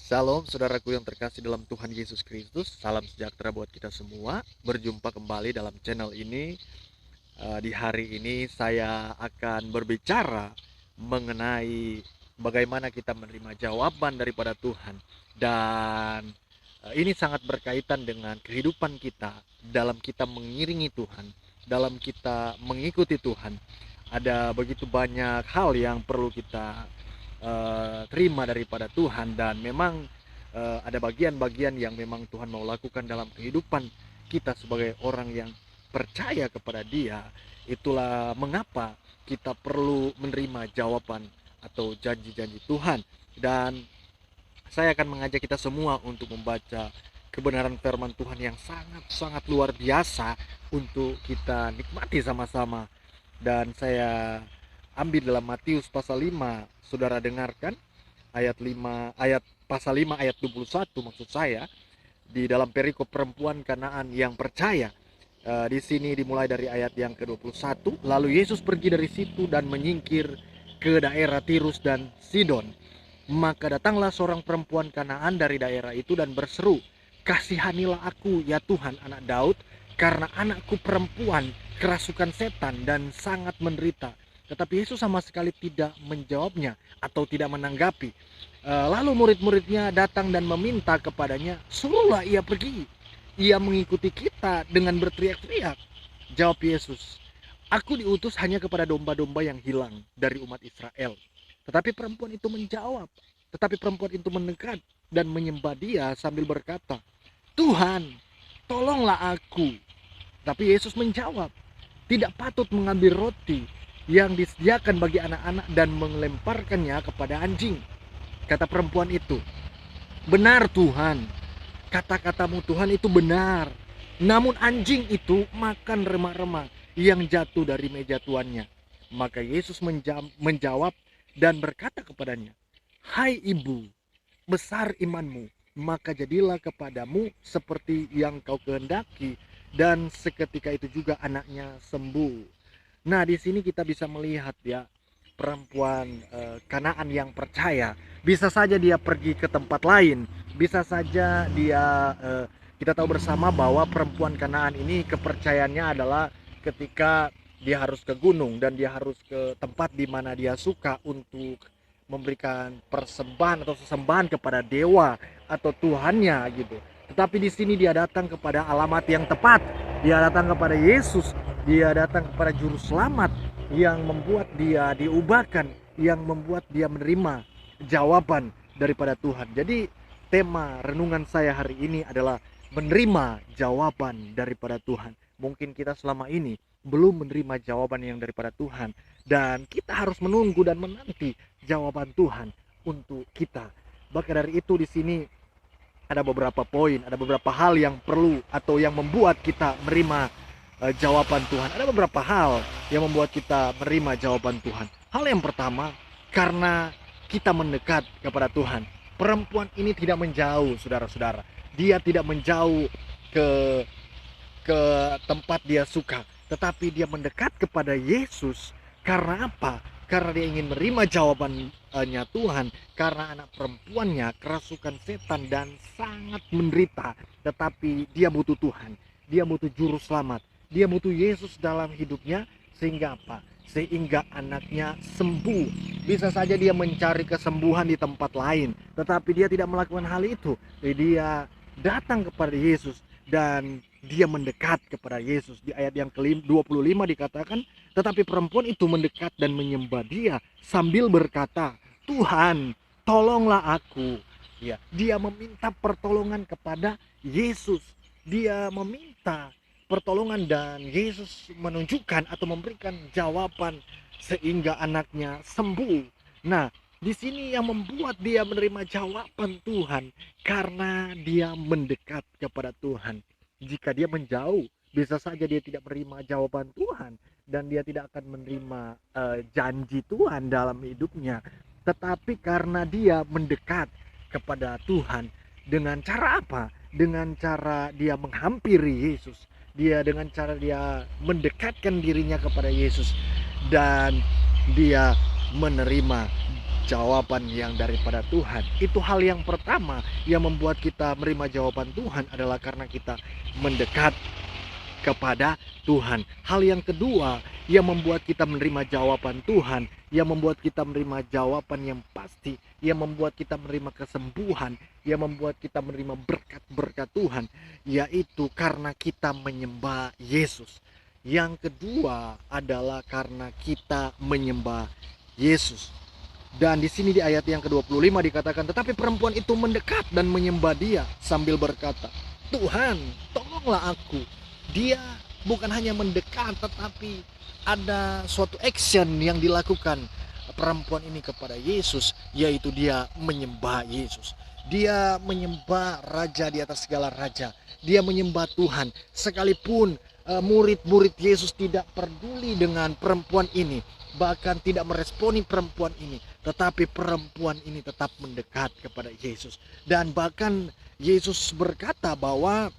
Salam saudaraku yang terkasih dalam Tuhan Yesus Kristus. Salam sejahtera buat kita semua. Berjumpa kembali dalam channel ini. Di hari ini saya akan berbicara mengenai bagaimana kita menerima jawaban daripada Tuhan. Dan ini sangat berkaitan dengan kehidupan kita dalam kita mengiringi Tuhan, dalam kita mengikuti Tuhan. Ada begitu banyak hal yang perlu kita terima daripada Tuhan, dan memang ada bagian-bagian yang memang Tuhan mau lakukan dalam kehidupan kita sebagai orang yang percaya kepada Dia. Itulah mengapa kita perlu menerima jawaban atau janji-janji Tuhan. Dan saya akan mengajak kita semua untuk membaca kebenaran firman Tuhan yang sangat-sangat luar biasa untuk kita nikmati sama-sama. Dan saya ambil dalam Matius pasal 5. Saudara dengarkan ayat 5, ayat pasal 5 ayat 21 maksud saya, di dalam perikop perempuan Kanaan yang percaya. Di sini dimulai dari ayat yang ke-21. Lalu Yesus pergi dari situ dan menyingkir ke daerah Tirus dan Sidon. Maka datanglah seorang perempuan Kanaan dari daerah itu dan berseru, "Kasihanilah aku ya Tuhan, anak Daud, karena anakku perempuan kerasukan setan dan sangat menderita." Tetapi Yesus sama sekali tidak menjawabnya atau tidak menanggapi. Lalu murid-muridnya datang dan meminta kepadanya, "Suruhlah ia pergi. Ia mengikuti kita dengan berteriak-teriak." Jawab Yesus, "Aku diutus hanya kepada domba-domba yang hilang dari umat Israel." Tetapi perempuan itu mendekat dan menyembah Dia sambil berkata, "Tuhan, tolonglah aku." Tapi Yesus menjawab, "Tidak patut mengambil roti yang disediakan bagi anak-anak dan melemparkannya kepada anjing." Kata perempuan itu, "Benar Tuhan, kata-katamu Tuhan itu benar. Namun anjing itu makan remak-remak yang jatuh dari meja tuannya." Maka Yesus menjawab dan berkata kepadanya, "Hai ibu, besar imanmu, maka jadilah kepadamu seperti yang kau kehendaki." Dan seketika itu juga anaknya sembuh. Nah, di sini kita bisa melihat ya, perempuan Kanaan yang percaya. Bisa saja dia pergi ke tempat lain, bisa saja dia kita tahu bersama bahwa perempuan Kanaan ini kepercayaannya adalah ketika dia harus ke gunung dan dia harus ke tempat di mana dia suka untuk memberikan persembahan atau sesembahan kepada dewa atau Tuhannya gitu. Tetapi di sini dia datang kepada alamat yang tepat. Dia datang kepada Yesus, dia datang kepada juru selamat yang membuat dia diubahkan, yang membuat dia menerima jawaban daripada Tuhan. Jadi tema renungan saya hari ini adalah menerima jawaban daripada Tuhan. Mungkin kita selama ini belum menerima jawaban yang daripada Tuhan, dan kita harus menunggu dan menanti jawaban Tuhan untuk kita. Maka dari itu di sini ada beberapa poin, ada beberapa hal yang perlu atau yang membuat kita menerima jawaban Tuhan. Ada beberapa hal yang membuat kita menerima jawaban Tuhan. Hal yang pertama, karena kita mendekat kepada Tuhan. Perempuan ini tidak menjauh, saudara-saudara. Dia tidak menjauh ke ke tempat dia suka, tetapi dia mendekat kepada Yesus. Karena apa? Karena dia ingin menerima jawabannya Tuhan, karena anak perempuannya kerasukan setan dan sangat menderita. Tetapi dia butuh Tuhan, dia butuh juru selamat, dia butuh Yesus dalam hidupnya. Sehingga apa? Sehingga anaknya sembuh. Bisa saja dia mencari kesembuhan di tempat lain, tetapi dia tidak melakukan hal itu. Jadi dia datang kepada Yesus dan dia mendekat kepada Yesus. Di ayat yang ke-25 dikatakan, tetapi perempuan itu mendekat dan menyembah Dia sambil berkata, "Tuhan, tolonglah aku." Ya, dia meminta pertolongan kepada Yesus. Dia meminta pertolongan dan Yesus menunjukkan atau memberikan jawaban sehingga anaknya sembuh. Nah, di sini yang membuat dia menerima jawaban Tuhan karena dia mendekat kepada Tuhan. Jika dia menjauh, bisa saja dia tidak menerima jawaban Tuhan dan dia tidak akan menerima janji Tuhan dalam hidupnya. Tetapi karena dia mendekat kepada Tuhan, dengan cara apa? Dengan cara dia menghampiri Yesus. Dengan cara dia mendekatkan dirinya kepada Yesus dan dia menerima jawaban yang daripada Tuhan. Itu hal yang pertama yang membuat kita menerima jawaban Tuhan adalah karena kita mendekat kepada Tuhan. Hal yang kedua yang membuat kita menerima jawaban Tuhan, yang membuat kita menerima jawaban yang pasti, yang membuat kita menerima kesembuhan, yang membuat kita menerima berkat-berkat Tuhan, yaitu karena kita menyembah Yesus. Yang kedua adalah karena kita menyembah Yesus. Dan di sini di ayat yang ke-25 dikatakan, tetapi perempuan itu mendekat dan menyembah Dia sambil berkata, Tuhan, tolonglah aku. Dia bukan hanya mendekat, tetapi ada suatu action yang dilakukan perempuan ini kepada Yesus, yaitu dia menyembah Yesus. Dia menyembah Raja di atas segala raja. Dia menyembah Tuhan. Sekalipun murid-murid Yesus tidak peduli dengan perempuan ini, bahkan tidak meresponi perempuan ini, tetapi perempuan ini tetap mendekat kepada Yesus. Dan bahkan Yesus berkata bahwa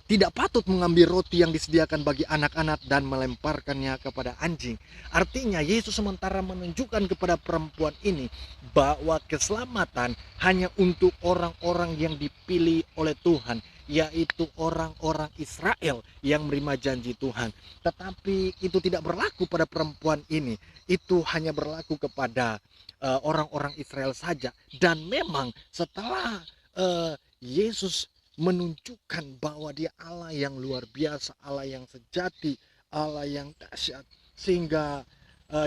tidak patut mengambil roti yang disediakan bagi anak-anak dan melemparkannya kepada anjing. Artinya Yesus sementara menunjukkan kepada perempuan ini bahwa keselamatan hanya untuk orang-orang yang dipilih oleh Tuhan, yaitu orang-orang Israel yang menerima janji Tuhan. Tetapi itu tidak berlaku pada perempuan ini. Itu hanya berlaku kepada orang-orang Israel saja. Dan memang setelah Yesus menunjukkan bahwa Dia Allah yang luar biasa, Allah yang sejati, Allah yang dahsyat, sehingga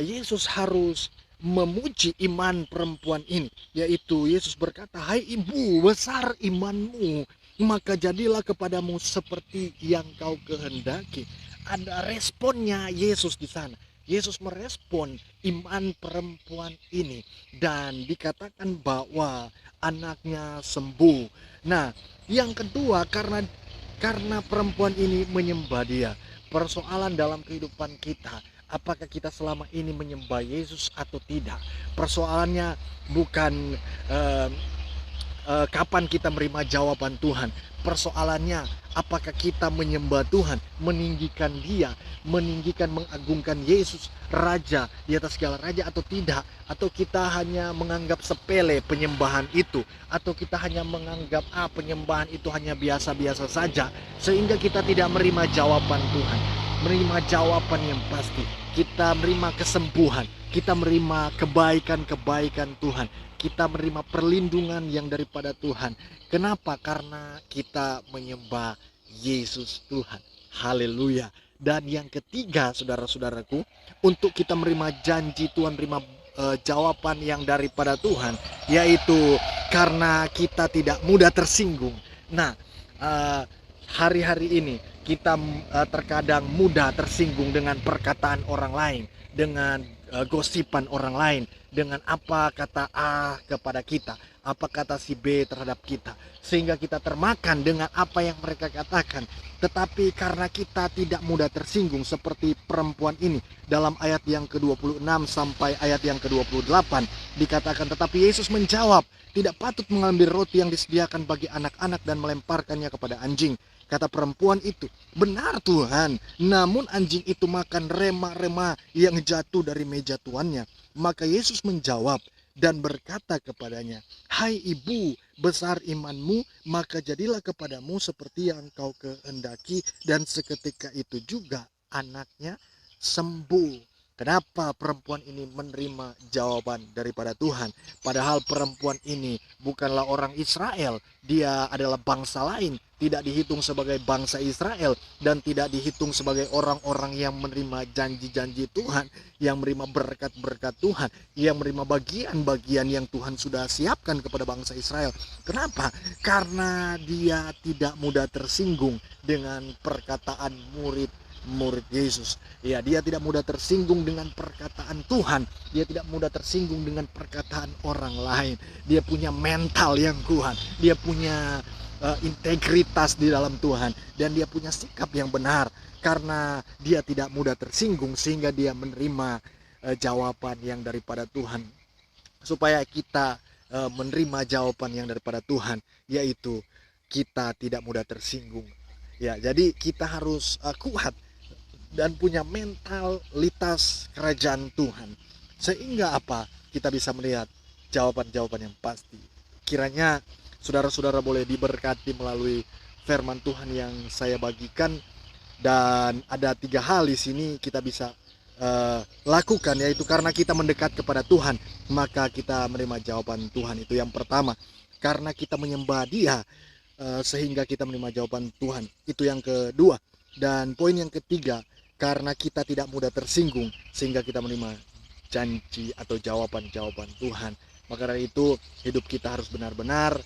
Yesus harus memuji iman perempuan ini, yaitu Yesus berkata, hai ibu, besar imanmu, maka jadilah kepadamu seperti yang kau kehendaki. Ada responnya Yesus di sana. Yesus merespon iman perempuan ini dan dikatakan bahwa anaknya sembuh. Nah, yang kedua, karena perempuan ini menyembah Dia. Persoalan dalam kehidupan kita, apakah kita selama ini menyembah Yesus atau tidak? Persoalannya bukan kapan kita menerima jawaban Tuhan. Persoalannya, apakah kita menyembah Tuhan, meninggikan Dia, meninggikan, mengagungkan Yesus, Raja di atas segala raja atau tidak? Atau kita hanya menganggap sepele penyembahan itu, atau kita hanya menganggap penyembahan itu hanya biasa-biasa saja, sehingga kita tidak menerima jawaban Tuhan, menerima jawaban yang pasti. Kita menerima kesembuhan, kita menerima kebaikan-kebaikan Tuhan, kita menerima perlindungan yang daripada Tuhan. Kenapa? Karena kita menyembah Yesus Tuhan. Haleluya. Dan yang ketiga, saudara-saudaraku, untuk kita menerima janji Tuhan, menerima jawaban yang daripada Tuhan, yaitu karena kita tidak mudah tersinggung. Nah, hari-hari ini kita terkadang mudah tersinggung dengan perkataan orang lain, dengan gosipan orang lain, dengan apa kata A kepada kita, apa kata si B terhadap kita, sehingga kita termakan dengan apa yang mereka katakan. Tetapi karena kita tidak mudah tersinggung seperti perempuan ini, dalam ayat yang ke-26 sampai ayat yang ke-28 dikatakan, tetapi Yesus menjawab, tidak patut mengambil roti yang disediakan bagi anak-anak dan melemparkannya kepada anjing. Kata perempuan itu, benar Tuhan, namun anjing itu makan rema-rema yang jatuh dari meja tuannya. Maka Yesus menjawab dan berkata kepadanya, hai ibu, besar imanmu, maka jadilah kepadamu seperti yang kau kehendaki. Dan seketika itu juga anaknya sembuh. Kenapa perempuan ini menerima jawaban daripada Tuhan? Padahal perempuan ini bukanlah orang Israel. Dia adalah bangsa lain, tidak dihitung sebagai bangsa Israel, dan tidak dihitung sebagai orang-orang yang menerima janji-janji Tuhan, yang menerima berkat-berkat Tuhan, yang menerima bagian-bagian yang Tuhan sudah siapkan kepada bangsa Israel. Kenapa? Karena dia tidak mudah tersinggung dengan perkataan murid Yesus. Ya, dia tidak mudah tersinggung dengan perkataan Tuhan. Dia tidak mudah tersinggung dengan perkataan orang lain. Dia punya mental yang kuat. Dia punya integritas di dalam Tuhan, dan dia punya sikap yang benar. Karena dia tidak mudah tersinggung, sehingga dia menerima jawaban yang daripada Tuhan. Supaya kita menerima jawaban yang daripada Tuhan, yaitu kita tidak mudah tersinggung. Ya, jadi kita harus kuat dan punya mentalitas kerajaan Tuhan. Sehingga apa? kita bisa melihat jawaban-jawaban yang pasti. Kiranya saudara-saudara boleh diberkati melalui firman Tuhan yang saya bagikan, dan ada 3 hal di sini kita bisa lakukan, yaitu karena kita mendekat kepada Tuhan maka kita menerima jawaban Tuhan. Itu yang pertama, karena kita menyembah Dia sehingga kita menerima jawaban Tuhan. Itu yang kedua. Dan poin yang ketiga, karena kita tidak mudah tersinggung sehingga kita menerima janji atau jawaban-jawaban Tuhan. Maka dari itu hidup kita harus benar-benar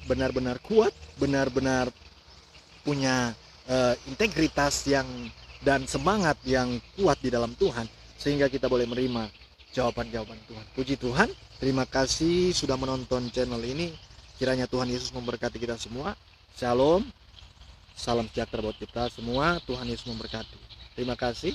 benar-benar kuat, benar-benar punya integritas yang dan semangat yang kuat di dalam Tuhan, sehingga kita boleh menerima jawaban-jawaban Tuhan. Puji Tuhan, terima kasih sudah menonton channel ini. Kiranya Tuhan Yesus memberkati kita semua. Shalom, salam sejahtera buat kita semua. Tuhan Yesus memberkati. Terima kasih.